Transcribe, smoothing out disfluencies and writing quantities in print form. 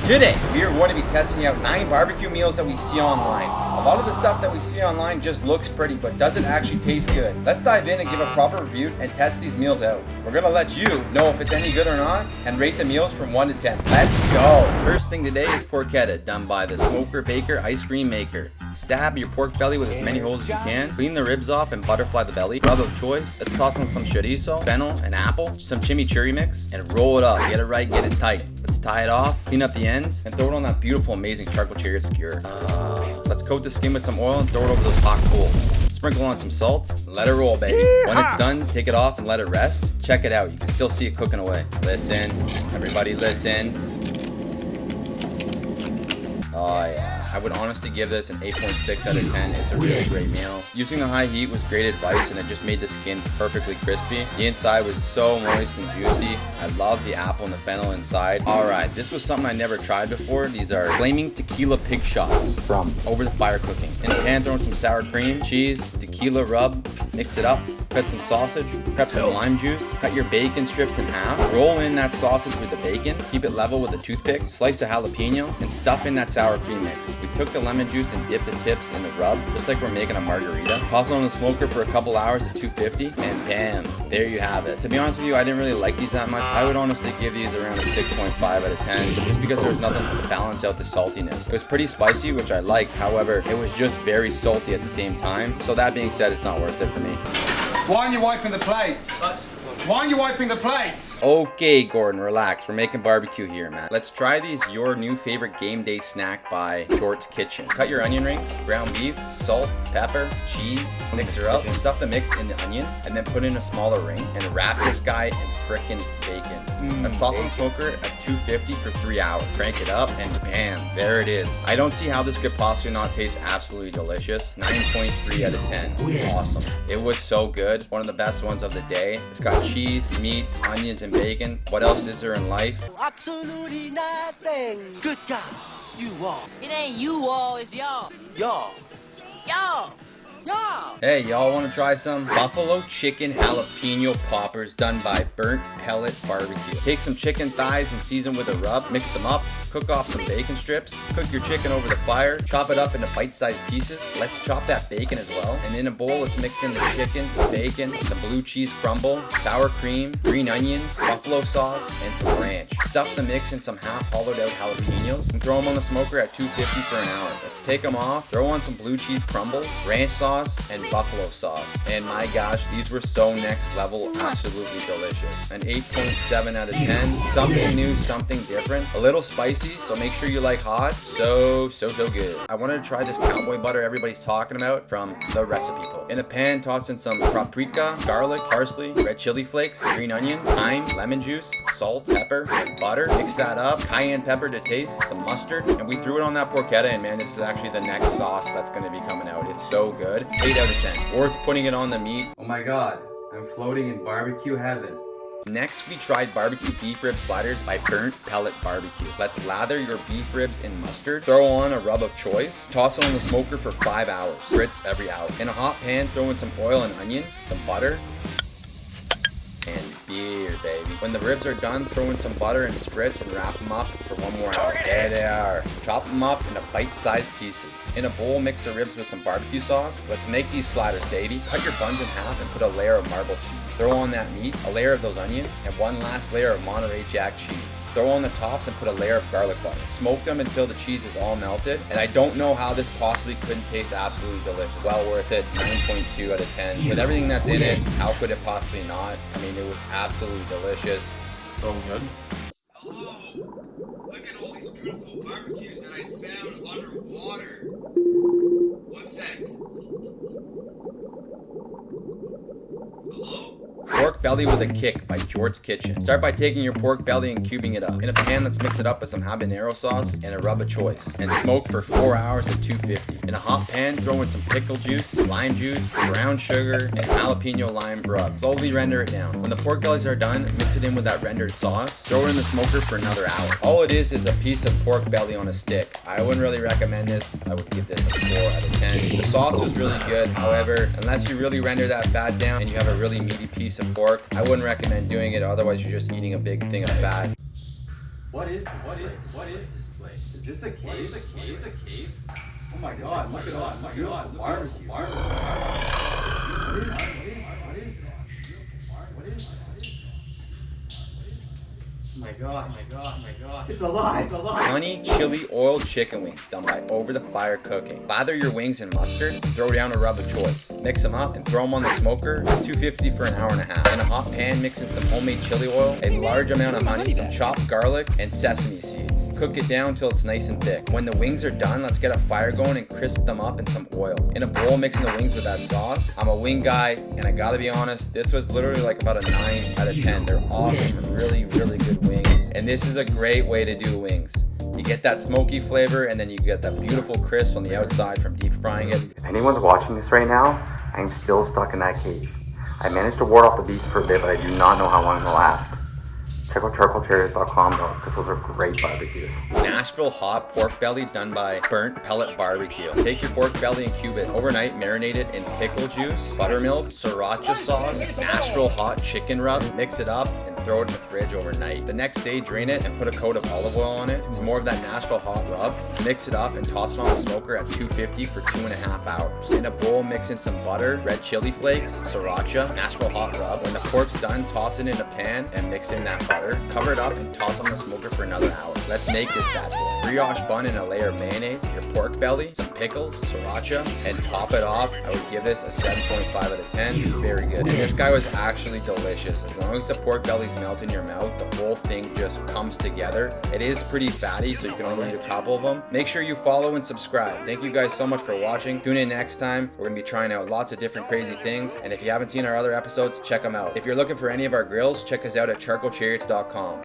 Today, we are going to be testing out 9 barbecue meals that we see online. A lot of the stuff that we see online just looks pretty, but does it actually taste good? Let's dive in and give a proper review and test these meals out. We're gonna let you know if it's any good or not and rate the meals from 1 to 10. Let's go! First thing today is porchetta, done by the smoker baker ice cream maker. Stab your pork belly with as many holes as you can. Clean the ribs off and butterfly the belly. Rub of choice. Let's toss on some chorizo, fennel, and apple, some chimichurri mix, and roll it up. Get it right, get it tight. Let's tie it off, clean up the ends, and throw it on that beautiful, amazing charcoal chariot skewer. Let's coat the skin with some oil and throw it over those hot coals. Sprinkle on some salt, let it roll, baby. When it's done, take it off and let it rest. Check it out, you can still see it cooking away. Listen, everybody listen. Oh yeah. I would honestly give this an 8.6 out of 10. It's a really great meal. Using the high heat was great advice, and it just made the skin perfectly crispy. The inside was so moist and juicy. I love the apple and the fennel inside. Alright, this was something I never tried before. These are flaming tequila pig shots from over the fire cooking. In the pan, throw in some sour cream, cheese, tequila rub, mix it up. Cut some sausage, prep some lime juice, cut your bacon strips in half, roll in that sausage with the bacon, keep it level with a toothpick, slice a jalapeno, and stuff in that sour cream mix. We took the lemon juice and dipped the tips in the rub, just like we're making a margarita. Toss it on the smoker for a couple hours at 250, and bam, there you have it. To be honest with you, I didn't really like these that much. I would honestly give these around a 6.5 out of 10, just because there was nothing to balance out the saltiness. It was pretty spicy, which I liked, however, it was just very salty at the same time. So that being said, it's not worth it for me. Why aren't you wiping the plates? Why aren't you wiping the plates? Okay, Gordon, relax. We're making barbecue here, man. Let's try these Your New Favorite Game Day Snack by Jort's Kitchen. Cut your onion rings, ground beef, salt, pepper, cheese, mix her up, stuff the mix in the onions, and then put in a smaller ring, and wrap this guy in frickin' bacon. Let's toss on the smoker at 250 for 3 hours. Crank it up, and bam, there it is. I don't see how this could possibly not taste absolutely delicious. 9.3 out of 10. Awesome. It was so good. One of the best ones of the day. It's got cheese, meat, onions, and bacon. What else is there in life? Absolutely nothing. Good God, you all. It ain't you all, it's y'all. Y'all. Y'all. Y'all. Hey, y'all want to try some buffalo chicken jalapeno poppers done by Burnt Pellet Barbecue? Take some chicken thighs and season with a rub, mix them up, cook off some bacon strips, cook your chicken over the fire, chop it up into bite-sized pieces. Let's chop that bacon as well. And in a bowl, let's mix in the chicken, the bacon, some blue cheese crumble, sour cream, green onions, buffalo sauce, and some ranch. Stuff the mix in some half hollowed out jalapenos and throw them on the smoker at 250 for an hour. Let's take them off, throw on some blue cheese crumbles, ranch sauce, and buffalo sauce. And my gosh, these were so next level, absolutely delicious. An 8.7 out of 10. Something new, something different. A little spicy, so make sure you like hot. So good. I wanted to try this cowboy butter everybody's talking about from the recipe book. In a pan, toss in some paprika, garlic, parsley, red chili flakes, green onions, thyme, lemon juice, salt, pepper, and butter. Mix that up, cayenne pepper to taste, some mustard, and we threw it on that porchetta, and man, this is actually the next sauce that's going to be coming out. It's so good. 8 out of 10. Worth putting it on the meat. Oh my god, I'm floating in barbecue heaven. Next, we tried barbecue beef rib sliders by Burnt Pellet Barbecue. Let's lather your beef ribs in mustard, throw on a rub of choice, toss it on the smoker for 5 hours, spritz every hour. In a hot pan, throw in some oil and onions, some butter, and beer, baby. When the ribs are done, throw in some butter and spritz and wrap them up for 1 more hour. There they are. Chop them up into bite-sized pieces. In a bowl, mix the ribs with some barbecue sauce. Let's make these sliders, baby. Cut your buns in half and put a layer of marble cheese. Throw on that meat, a layer of those onions, and one last layer of Monterey Jack cheese. Throw on the tops and put a layer of garlic butter. Smoke them until the cheese is all melted. And I don't know how this possibly couldn't taste absolutely delicious. Well worth it. 9.2 out of 10. With everything that's in it, how could it possibly not? I mean, it was absolutely delicious. So good. Hello! Look at all these beautiful barbecues that I found underwater. 1 sec. Hello? Pork belly with a kick by Jort's Kitchen. Start by taking your pork belly and cubing it up. In a pan, let's mix it up with some habanero sauce and a rub of choice. And smoke for 4 hours at 250. In a hot pan, throw in some pickle juice, lime juice, brown sugar, and jalapeno lime rub. Slowly render it down. When the pork bellies are done, mix it in with that rendered sauce. Throw it in the smoker for another hour. All it is a piece of pork belly on a stick. I wouldn't really recommend this. I would give this a 4 out of 10. The sauce was really good. However, unless you really render that fat down and you have a really meaty piece of pork, I wouldn't recommend doing it. Otherwise, you're just eating a big thing of fat. What is this? What is this? Is this a cave? Is this a cave? Oh my god, look at that. Look at that. Barbecue. What is that? What is that? Oh my god. It's alive. Honey chili oiled chicken wings done by over the fire cooking. Lather your wings in mustard, throw down a rub of choice. Mix them up and throw them on the smoker, 250 for an hour and a half. In a hot pan, mix in some homemade chili oil, a large amount of honey, some chopped garlic, and sesame seeds. Cook it down until it's nice and thick. When the wings are done, let's get a fire going and crisp them up in some oil. In a bowl, mixing the wings with that sauce. I'm a wing guy, and I gotta be honest, this was literally like about a 9 out of 10. They're awesome, really, really good wings. And this is a great way to do wings. You get that smoky flavor, and then you get that beautiful crisp on the outside from deep frying it. If anyone's watching this right now, I'm still stuck in that cave. I managed to ward off the beast for a bit, but I do not know how long it'll last. Check out charcoalcherries.com though, because those are great barbecues. Nashville hot pork belly done by Burnt Pellet Barbecue. Take your pork belly and cube it overnight, marinate it in pickle juice, buttermilk, sriracha sauce, Nashville hot chicken rub, mix it up, and throw it in the fridge overnight. The next day, drain it and put a coat of olive oil on it. Some more of that Nashville hot rub, mix it up and toss it on the smoker at 250 for 2.5 hours. In a bowl, mix in some butter, red chili flakes, sriracha, Nashville hot rub. When the pork's done, toss it in a pan and mix in that butter. Cover it up and toss on the smoker for another hour. Let's make this bad boy. Brioche bun in a layer of mayonnaise, your pork belly, some pickles, sriracha, and top it off. I would give this a 7.5 out of 10. It's very good. And this guy was actually delicious. As long as the pork bellies melt in your mouth, the whole thing just comes together. It is pretty fatty, so you can only eat a couple of them. Make sure you follow and subscribe. Thank you guys so much for watching. Tune in next time. We're going to be trying out lots of different crazy things. And if you haven't seen our other episodes, check them out. If you're looking for any of our grills, check us out at charcoalchariots.com.